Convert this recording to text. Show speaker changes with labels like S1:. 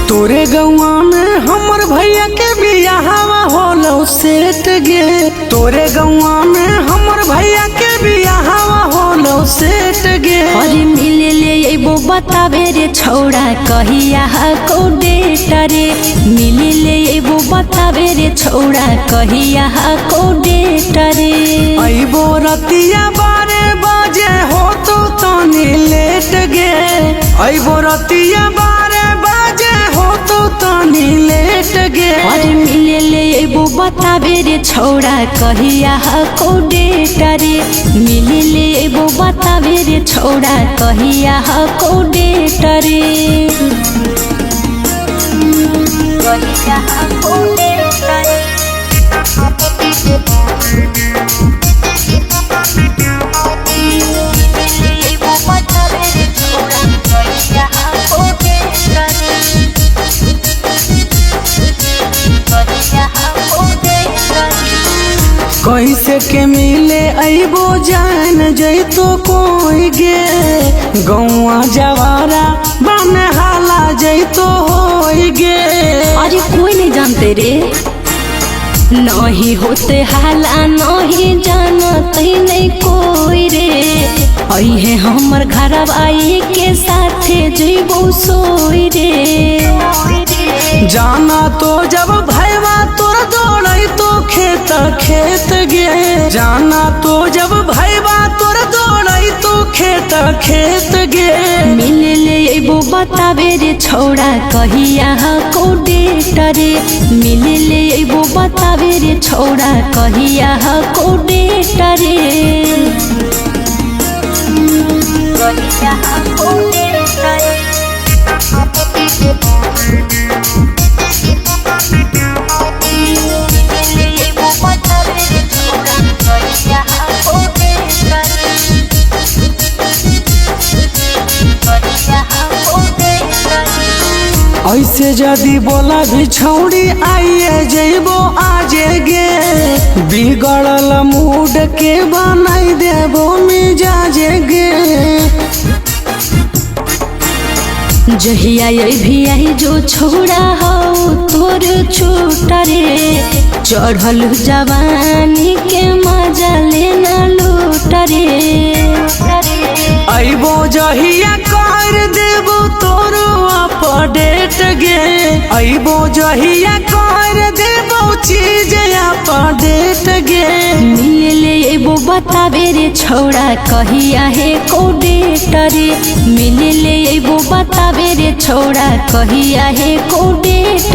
S1: तोरे गौआ में हमर भैया के बियाहवा होलो सेट गे। तोरे गौआ में हमर भैया के बियाहवा होलो सेट गे।
S2: अरे मिले ले एबो बतावे रे छौड़ा कहिया को डेट रे। मिले ले एबो बतावे रे छौड़ा कहिया को डेट रे।
S1: अइबो रतिया 12 बजे हो तो तनी लेट गे। अइबो रतिया 12 बजे हो तो तनी लेट गे।
S2: अरे मिले ले एबो बतावे रे छौड़ा कहिया को डेट रे। मिले ले एबो बतावे रे छौड़ा कहिया को डेट रे। कहिया को डेट रे।
S1: कैसे के मिले अइबो जान जैतो कोई गे। गौआ जवारा बन हाला जैतो होई गे।
S2: अरे कोई नहीं जानते रे। नहीं होते हाला नहीं जानते नहीं कोई रे। अहे हमर घर आई के साथे जइबो सोई रे।
S1: जाना तो जब भैया तोर दौड़ै तो खेत खेत गे। जाना तो जब भैया तोर दौड़ै तो खेत खेत गे।
S2: मिले ले एबो बतावे रे छौड़ा कहिया को डेट रे। मिले ले एबो बतावे रे छौड़ा कहिया को डेट रे। कहिया को डेट रे।
S1: ऐसे जदी बोला भी छौड़ी आइए जइबो आजे गे। बिगड़ल मूड के बनाई देबो मिजाजे गे।
S2: जहिया भी आई जो छोड़ा हो तोर छूटा रे। चढ़ल जवानी के मजा लेना लूटा रे।
S1: अइबो जहिया कर देबो तोरो अपडेट गे। अइबो जहिया कर देबो चीज अपडेट गे।
S2: मिले ले एबो बतावे रे छौड़ा कहिया को डेट रे। मिले ले एबो बतावे रे छौड़ा कहिया को डेट